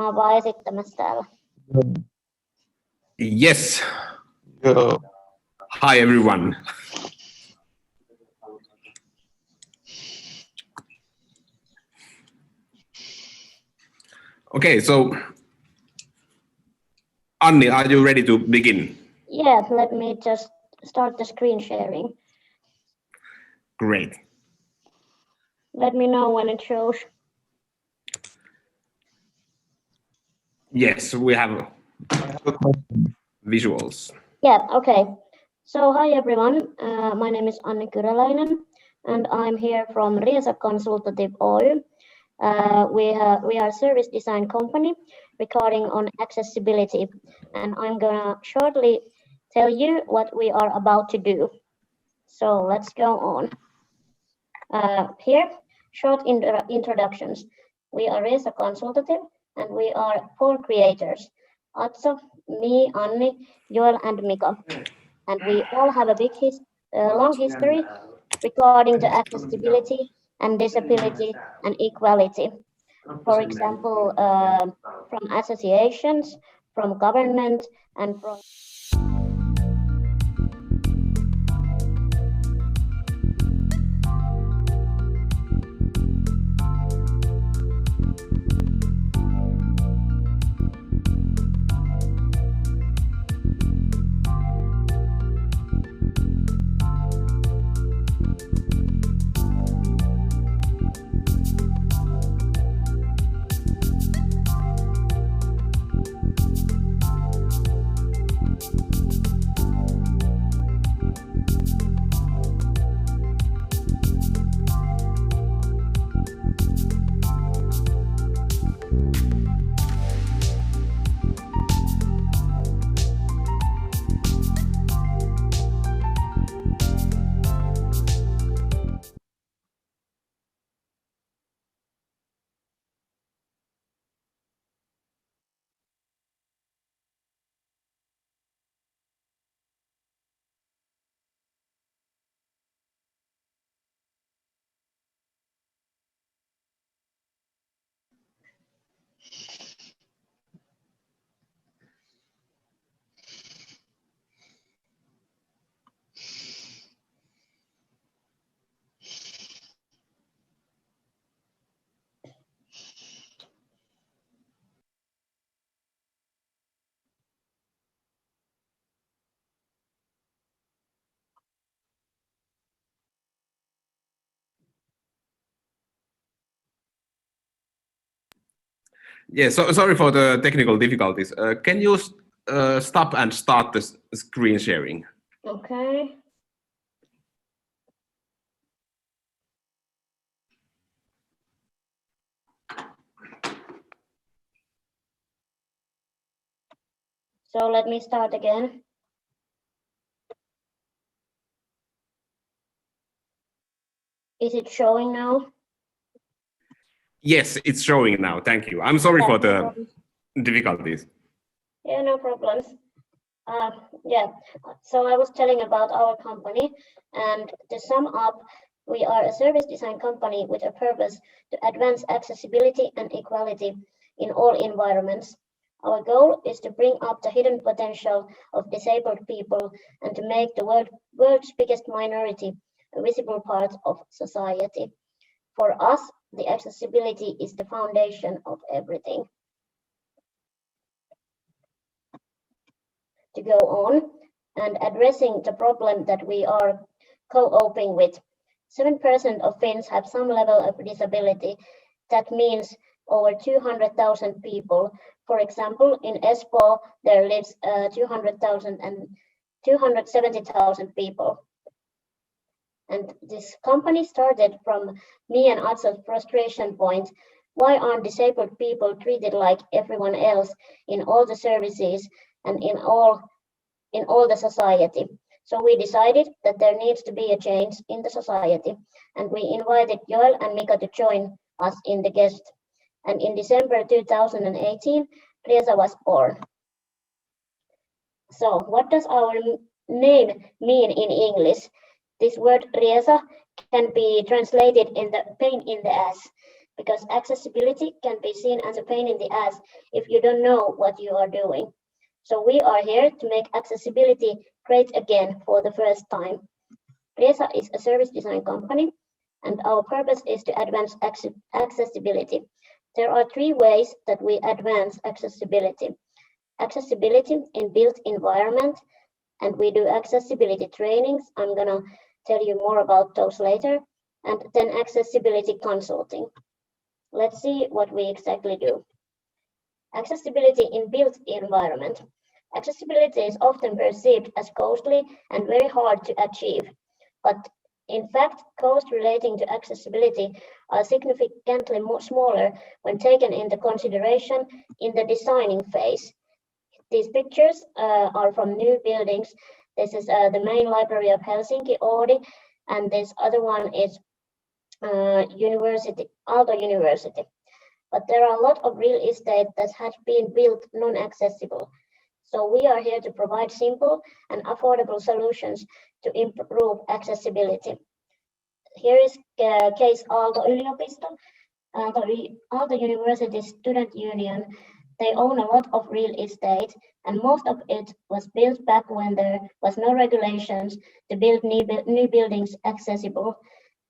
Mä oon vaan esittämässä täällä. Yes. Hi everyone. Okay, so Anni, are you ready to begin? Yeah, let me just start the screen sharing. Great. Let me know when it shows. Yes, we have visuals. Yeah, okay. So hi everyone, my name is Anni Kyröläinen and I'm here from Riesa Consultative Co. We are a service design company recording on accessibility, and I'm gonna shortly tell you what we are about to do. So let's go on. Here, short introductions. We are Riesa Consultative and we are 4 creators, Atso, me, Anni, Joel and Mika. And we all have a long history regarding to accessibility and disability and equality. For example, from associations, from government, and from Yeah, so sorry for the technical difficulties. Can you stop and start the screen sharing? okay. So let me start again. Is it showing now? Yes, it's showing now. Thank you. I'm sorry for the difficulties. Yeah, no problems. Yeah, so I was telling about our company, and to sum up, we are a service design company with a purpose to advance accessibility and equality in all environments. Our goal is to bring up the hidden potential of disabled people and to make the world's biggest minority a visible part of society. For us, the accessibility is the foundation of everything. To go on and addressing the problem that we are co-oping with. 7% of Finns have some level of disability. That means over 200,000 people. For example, in Espoo, there lives 200,000 and 270,000 people. And this company started from me and Atso's frustration point. Why aren't disabled people treated like everyone else in all the services and in all the society? So we decided that there needs to be a change in the society, and we invited Joel and Mika to join us in the guest. And in December 2018, Riesa was born. So what does our name mean in English? This word Riesa can be translated in the pain in the ass, because accessibility can be seen as a pain in the ass if you don't know what you are doing. So we are here to make accessibility great again for the first time. Riesa is a service design company, and our purpose is to advance accessibility. There are 3 ways that we advance accessibility. Accessibility in built environment, and we do accessibility trainings. I'm gonna tell you more about those later. And then accessibility consulting. Let's see what we exactly do. Accessibility in built environment. Accessibility is often perceived as costly and very hard to achieve, but in fact, costs relating to accessibility are significantly smaller when taken into consideration in the designing phase. These pictures are from new buildings. This is the main library of Helsinki, Oodi, and this other one is Aalto University. But there are a lot of real estate that has been built non-accessible. So we are here to provide simple and affordable solutions to improve accessibility. Here is case Aalto Yliopisto, Aalto University Student Union. They own a lot of real estate, and most of it was built back when there was no regulations to build new buildings accessible.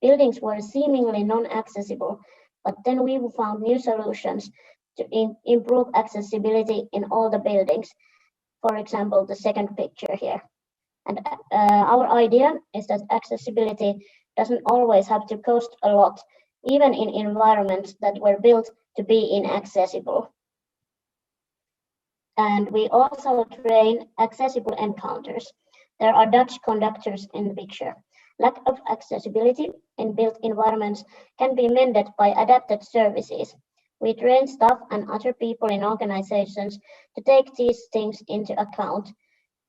Buildings were seemingly non-accessible, but then we found new solutions to improve accessibility in all the buildings. For example, the second picture here. And our idea is that accessibility doesn't always have to cost a lot, even in environments that were built to be inaccessible. And we also train accessible encounters. There are Dutch conductors in the picture. Lack of accessibility in built environments can be mended by adapted services. We train staff and other people in organizations to take these things into account.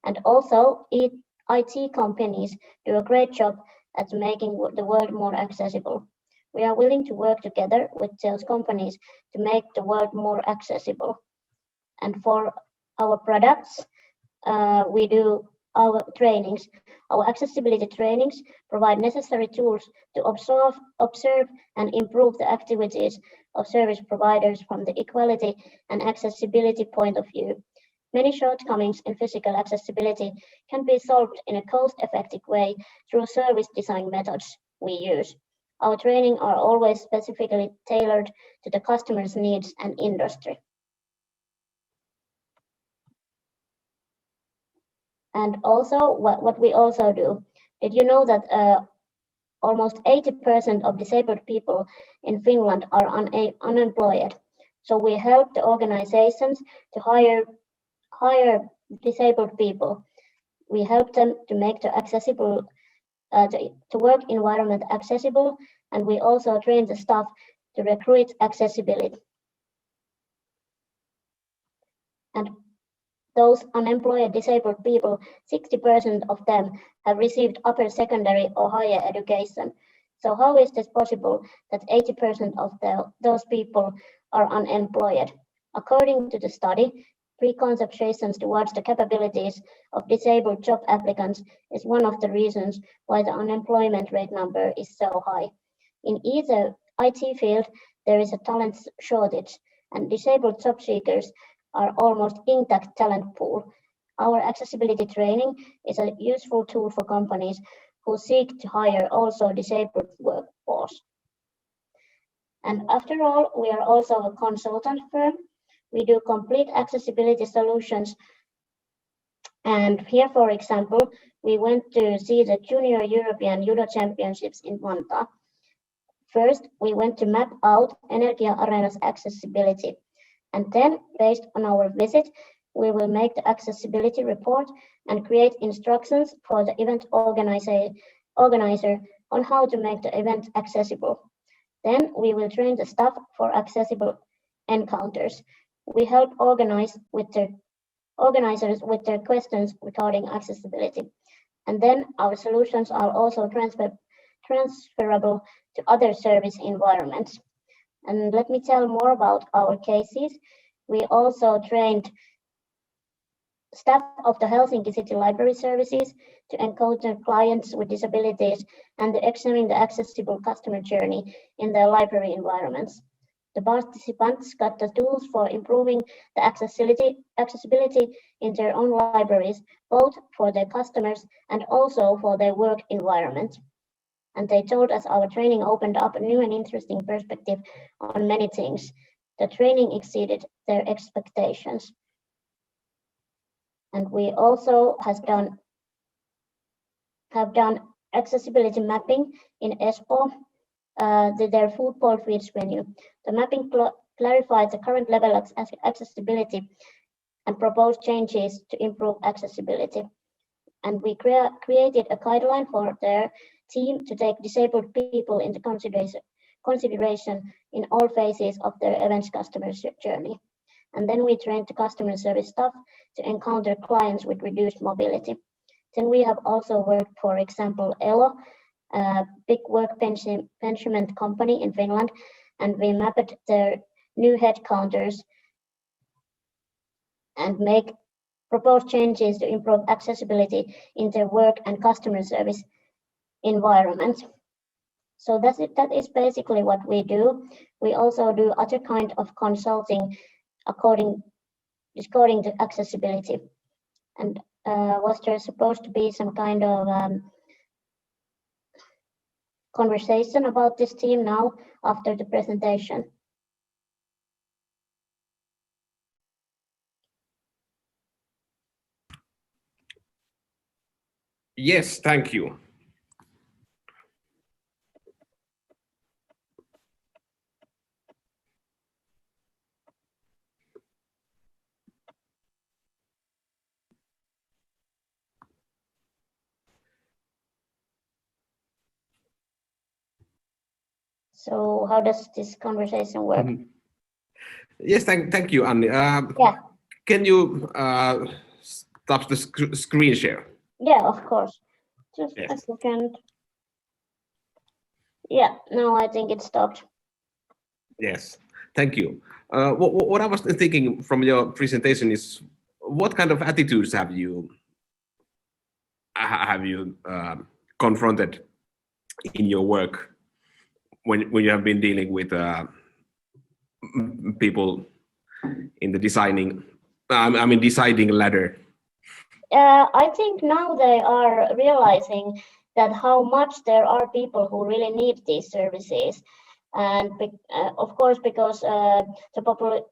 And also, IT companies do a great job at making the world more accessible. We are willing to work together with those companies to make the world more accessible. And for our products, we do our trainings. Our accessibility trainings provide necessary tools to observe and improve the activities of service providers from the equality and accessibility point of view. Many shortcomings in physical accessibility can be solved in a cost-effective way through service design methods we use. Our training are always specifically tailored to the customer's needs and industry. And also, what we also do, did you know that almost 80% of disabled people in Finland are unemployed? So we help the organizations to hire disabled people. We help them to make the accessible, to work environment accessible, and we also train the staff to recruit accessibility. And those unemployed disabled people, 60% of them have received upper secondary or higher education. So how is this possible that 80% of those people are unemployed? According to the study, preconceptions towards the capabilities of disabled job applicants is one of the reasons why the unemployment rate number is so high. In either IT field, there is a talent shortage, and disabled job seekers are almost intact talent pool. Our accessibility training is a useful tool for companies who seek to hire also disabled workforce. And after all, we are also a consultant firm. We do complete accessibility solutions. And here, for example, we went to see the Junior European Judo Championships in Vantaa. First, we went to map out Energia Arena's accessibility. And then, based on our visit, we will make the accessibility report and create instructions for the event organizer on how to make the event accessible. Then we will train the staff for accessible encounters. We help organizers with their questions regarding accessibility. And then our solutions are also transferable to other service environments. And let me tell more about our cases. We also trained staff of the Helsinki City Library Services to encounter clients with disabilities and to examine the accessible customer journey in their library environments. The participants got the tools for improving the accessibility in their own libraries, both for their customers and also for their work environment. And they told us our training opened up a new and interesting perspective on many things. The training exceeded their expectations. And we also have done accessibility mapping in Espoo, their football fields venue. The mapping clarified the current level of accessibility and proposed changes to improve accessibility. And we created a guideline for their team to take disabled people into consideration in all phases of their events customer journey. And then we trained the customer service staff to encounter clients with reduced mobility. Then we have also worked, for example, Elo, a big work pensionment company in Finland, and we mapped their new headcounters and make proposed changes to improve accessibility in their work and customer service environment. So that is basically what we do. We also do other kind of consulting according to accessibility. And was there supposed to be some kind of conversation about this team now after the presentation? Yes, thank you. So how does this conversation work? Yes, thank you, Anni. Yeah. Can you stop the screen share? Yeah, of course. Just Yes. a second. Yeah, now I think it stopped. Yes, thank you. What I was thinking from your presentation is, what kind of attitudes have you confronted in your work when you have been dealing with people in the deciding ladder? I think now they are realizing that how much there are people who really need these services. And of course, because the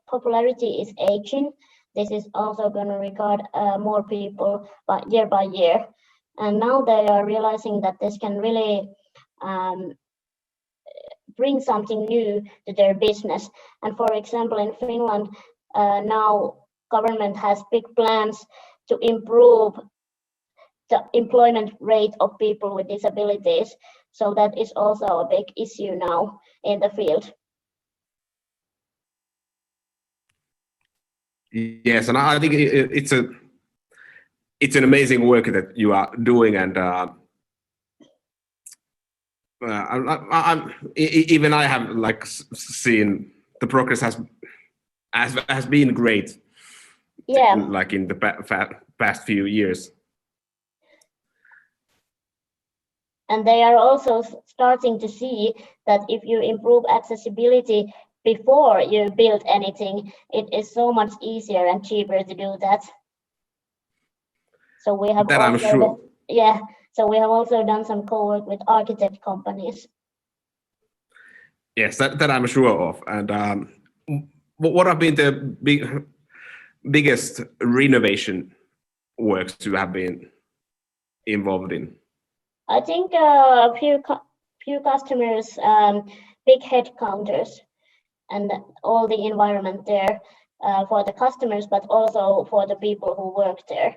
popularity is aging, this is also going to regard more people by year. And now they are realizing that this can really bring something new to their business. And for example, in Finland, now government has big plans to improve the employment rate of people with disabilities. So that is also a big issue now in the field. Yes, and I think it's an amazing work that you are doing, and even I have like seen the progress has been great. Yeah. Like in the past few years. And they are also starting to see that if you improve accessibility before you build anything, it is so much easier and cheaper to do that. So we have that also, I'm sure. Yeah. So we have also done some co-work with architect companies. Yes, that I'm sure of. And what have been the biggest renovation works you have been involved in? I think a few customers, big headcounters, and all the environment there for the customers, but also for the people who work there.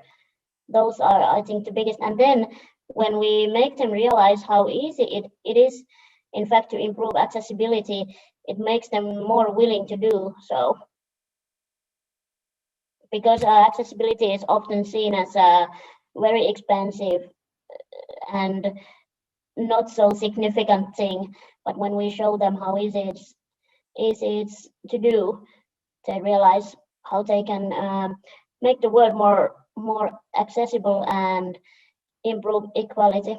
Those are, I think, the biggest. And then when we make them realize how easy it is, in fact, to improve accessibility, it makes them more willing to do so. Because accessibility is often seen as a very expensive and not so significant thing, but when we show them how easy it's to do, they realize how they can make the world more accessible and improve equality.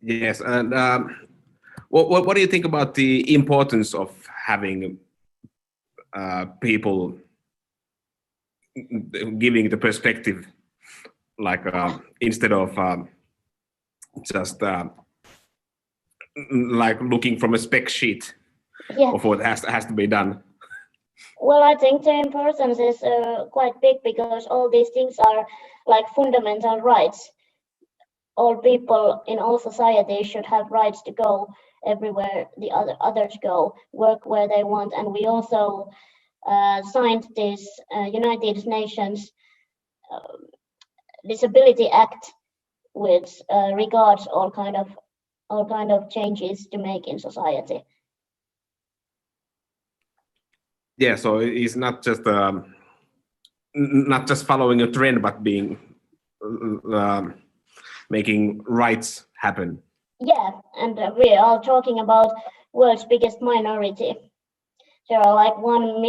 Yes, and what do you think about the importance of having people giving the perspective, like instead of just like looking from a spec sheet Yeah. of what has to be done? Well, I think the importance is quite big because all these things are like fundamental rights. All people in all societies should have rights to go everywhere the others go, work where they want, and we also signed this United Nations Disability Act, which regards all kind of changes to make in society. Yeah, so it's not just following a trend, but being making rights happen. Yeah, and we are talking about world's biggest minority. There are like 1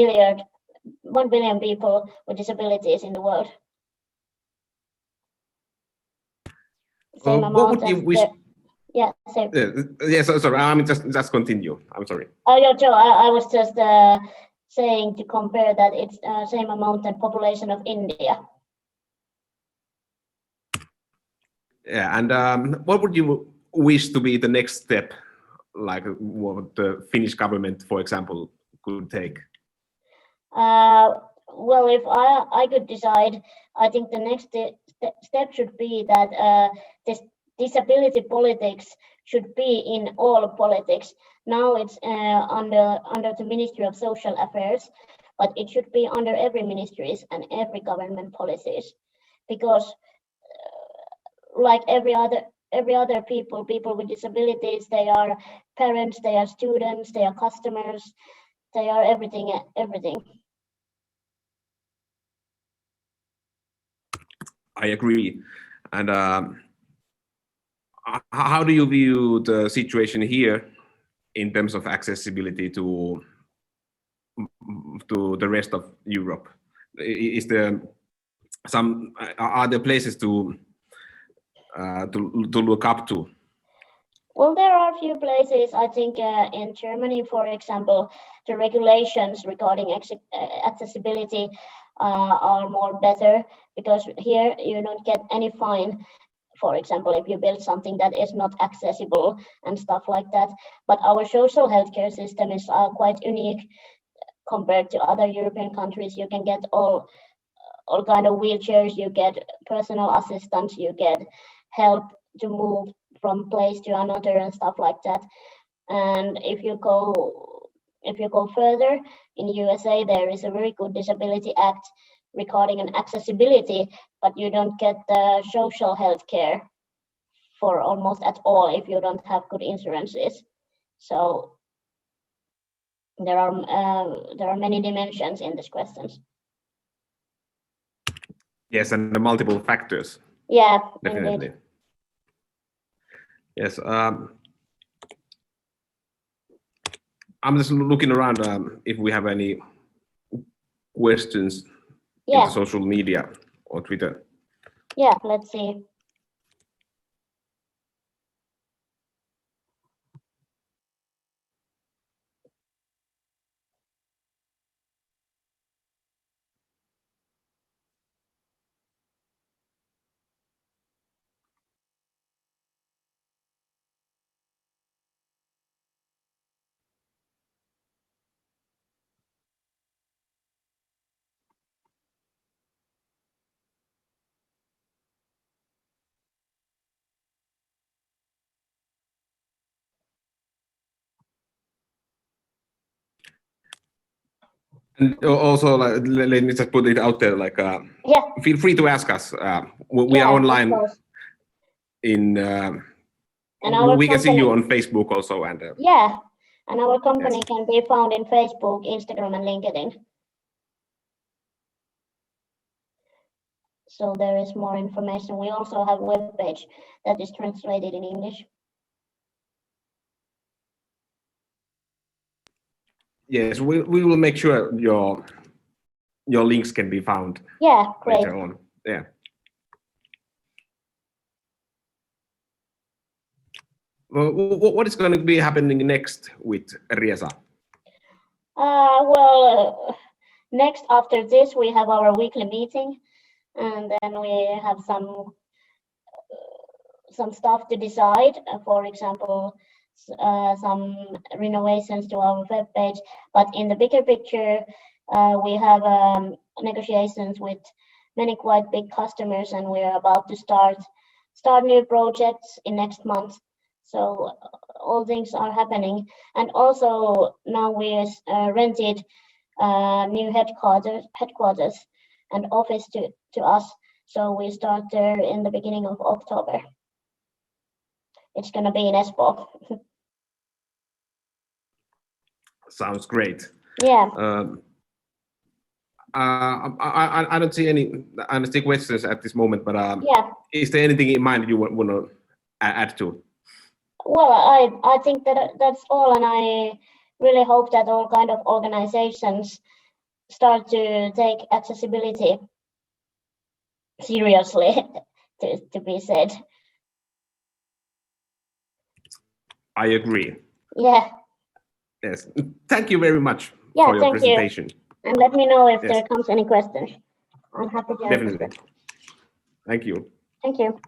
billion people with disabilities in the world. Same What amount would you as wish? yeah, same. Yes, sorry. I mean, just continue. I'm sorry. Oh, yeah, Joe, I was just saying to compare that it's same amount and population of India. Yeah, and what would you wish to be the next step, like what the Finnish government, for example, could take? Well, if I could decide, I think the next step should be that this disability politics should be in all politics. Now it's under the Ministry of Social Affairs, but it should be under every ministries and every government policies, because like every other people with disabilities, they are parents, they are students, they are customers, they are everything. I agree. And how do you view the situation here in terms of accessibility to the rest of Europe? Is there are there places to look up to? Well, there are a few places. I think in Germany, for example, the regulations regarding accessibility are more better, because here you don't get any fine, for example, if you build something that is not accessible and stuff like that. But our social healthcare system is quite unique compared to other European countries. You can get all kind of wheelchairs, you get personal assistance, you get help to move from place to another and stuff like that. And if you go further, in USA there is a very good disability act regarding an accessibility, but you don't get the social health care for almost at all if you don't have good insurances. So there are many dimensions in these questions. Yes, and the multiple factors. Yeah, Definitely. indeed. Yes. I'm just looking around if we have any questions in the social media or Twitter. Yeah, let's see. And also, like, let me just put it out there. Like, feel free to ask us. We are online. In and we can see you on Facebook also, and and our company can be found in Facebook, Instagram, and LinkedIn. So there is more information. We also have a web page that is translated in English. Yes, we will make sure your links can be found. Yeah, great. Later on. Yeah. What is going to be happening next with Riesa? Next after this, we have our weekly meeting, and then we have some stuff to decide. For example, some renovations to our web page. But in the bigger picture, we have negotiations with many quite big customers, and we are about to start new projects in next month. So all things are happening, and also now we rented new headquarters and office to us. So we start there in the beginning of October. It's gonna be in Espoo. Sounds great. Yeah. I don't see any questions at this moment, but Yeah. is there anything in mind you want to add to? Well, I think that's all, and I really hope that all kind of organizations start to take accessibility seriously, to be said. I agree. Yeah. Yes. Thank you very much Yeah, for your presentation. And let me know if Yes. there comes any questions. I'm happy to answer. Definitely. Thank you. Thank you.